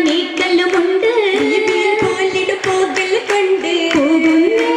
മേക്കല്ലുമുണ്ട് പോലിടു പോകൽ കൊണ്ട് പോകുന്നേ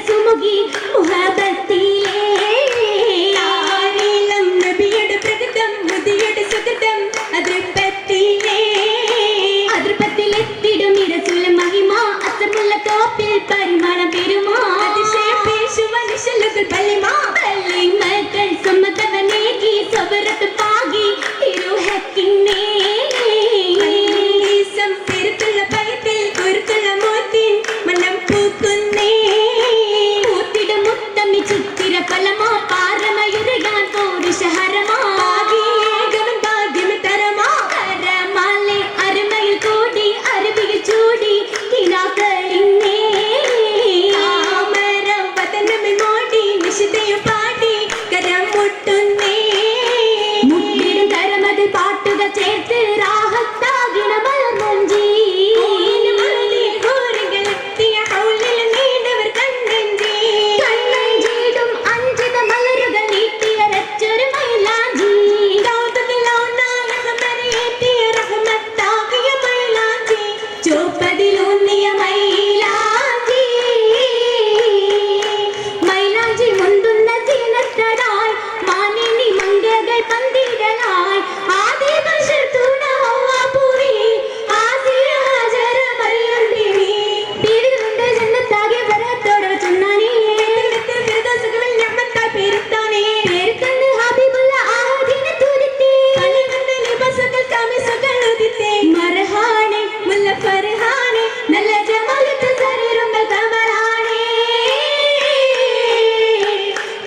സുമുഖി മുഹബത്തിലേ താരീളം നബിയുടെ പ്രകൃതം മുദിയുടെ സുഗതം അതിർപ്പത്തിലേ അതിർപ്പത്തിലെത്തിടും ഇരസുല മഹിമ അസമുള്ള തോപ്പിൽ പരിമാണം പെരുമാ അതിശയ പേശുവ നിശലുകൾ ബലിമാ ബലിമകൾ സമ്മതവനേകി സബറത്ത് പാകി തിരുഹക്കിന്നേ പെരുത്തുള്ള ഭയത്തിൽ കുരുത്തുള്ള മോത്തിൻ മനം പൂക്കുന്നേ പൂത്തിടും മുത്തമ്മി ചിത്തിര ഫലമാ പാരമയുരുകാൻ പൗരുഷഹരമാ ഭാഗ്യം ഭാഗ്യം തരമാ കരമാലെ അരുമയിൽ കൂടി അരുവിയിൽ ചൂടി കിനാക്കളിന്നേ താമര വതനമിൽ മോടി നിശിതയും പാടി കരം മുട്ടുന്നേ മുട്ടിടും കരമതിൽ പാട്ടുകൾ ചേർത്ത് രാഹത്താകിന മലർമഞ്ചി കണ്ണഞ്ചിടും അഞ്ചിത മലരുകൾ നീട്ടിയ രച്ചൊരു മൈലാഞ്ചി ചോപ്പതിലൂന്നിയ മൈലാഞ്ചി മൈലാഞ്ചി മുന്തുന്ന സീനത്തടായി മാനിനി മംഗകൾ പന്തിടലായി ആദി ബശർ തൂണ ഹവ്വ പൂവി ആസിയ ഹജറ മറിയം ബീവി ബീവികളുണ്ട് ജന്നത്താകെ വരത്തോടെ ചൊന്നാനേ ഫിർദൗസുകളിൽ നിഅമത്തായി പേരിട്ടാനേ പേരിട്ടന്ന് ഹബീബുള്ള ആഹദിനെ തുതിത്തേ കണ്ണികണ്ട ലിബസുകൾ കമിസുകൾ ഉദിത്തേ മർഹാനെ മുല്ല ഫർഹാനെ നല്ല ജമാലത്ത് ശരീരങ്ങൾ കമറാനേ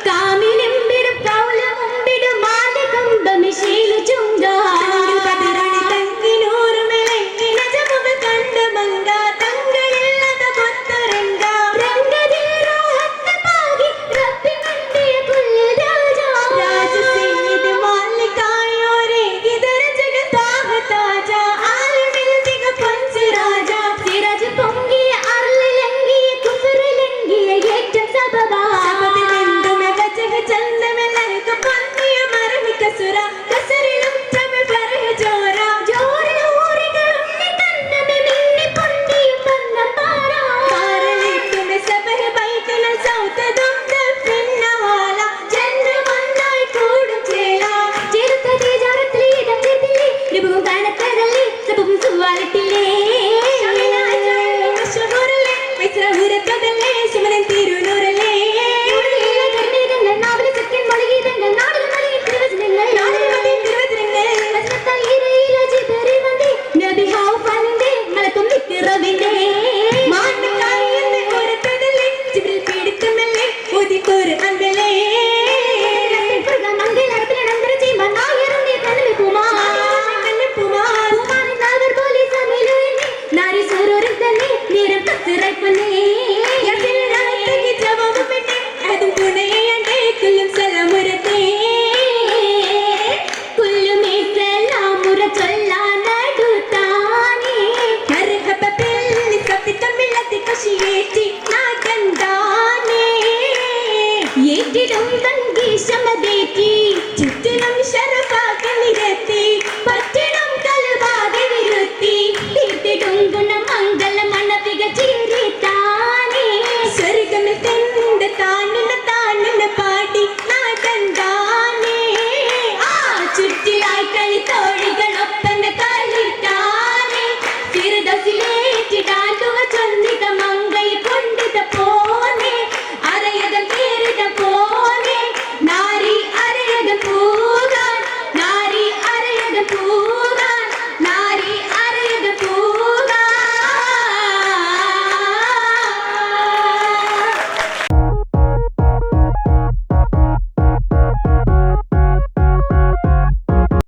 കാമിനിമ്പിടും കൗലമുമ്പിടും മാലികം ബമിശീലു ചുങ്കാ ബദറാണി തങ്കിനൂറുമിളെ നിജമുകൾ കണ്ട മങ്ക തങ്ങളില്ലത പൊത്തരങ്ക രംഗതിൽ റോഹത്ത് പാകി റബ്ബി കണ്ടിയ കുല്ല് രാജാ രാജ സയ്യിദ് മാലികായോരേ ഇതര ജഗതാഹ താജ ആലിമിൽ ദിഗ പഞ്ചരാജ സിരാജ് പൊങ്ങിയ അർലിലംഗിയ കുഫറിലംഗിയ ഏറ്റം സബബാ സബബിലെന്തുമെ വജഹ ചന്ദമെല്ലർക്ക പൊന്നിയ മറമിക്ക സുര കസറിലും ചമ ഫർഹ ജോര ജോര ഊരികൾ ഉണ്ണി കണ്ണമെ മിന്നി പൊന്നിയും വന്ന പാറ പാറലിട്ടുമെ സബഹ ബൈതൽ സൗതദും ദഫിന്നവാല ജന്നം ഒന്നായി കൂടും ചേല ചേർത്ത തീജാറത്തിൽ ഇടം ചേർത്തില്ലേ നിബും കാണത്തതല്ലേ സബും സുവാലത്തില്ലേ മഷഹൂറല്ലേ മൈസ്രഹൂരത്തതല്ലേ സുമനൻ തിരുനൂറല്ലേ കർണികങ്ങൾ നാവിലെ സത്യൻ മൊഴിഗീതങ്ങൾ നാടുകൾ മൊഴിയിൽ തിരുവചനങ്ങൾ നാടുകൾ മതിയും തിരുവചനങ്ങൾ വചനത്താൽ ഈരയില ജിബറി വന്ദേ നബി ഹൗഫാനിന്റെ മലക്കും വിക്കിറവിന്റെ മാണ്ടക്കാരിയെന്ന് ഓരത്തതല്ലേ ജിബ്രിൽ പീഡിത്തമല്ലേ ഓതി ഖുർആനല്ലേ മംഗളാരത്തിനന്തര ചെയ്യുമ്പോൾ നായറിന്റെ കണ്ണിൽ പൂമാ പൂമാനിൽ നാൽവർ പോലെ സമീലു എന്നെ നാരി സൂരൂരിൽ തന്നെ നേരം കത്തിറായി പൊന്നേ ജവാബ് പെണ്ണെ അതും തുണയണ്ടേ കുല്ലും സലമുരത്തേ കുല്ലുമേ സലാമുര ചൊല്ലാനടുത്താനേ മർഹബ ബിൽ സഫിതമില്ലത്തി കശിയേറ്റി നാഗന്താനേ ഏറ്റിടും തങ്കി ശമദേറ്റി ചുറ്റിലും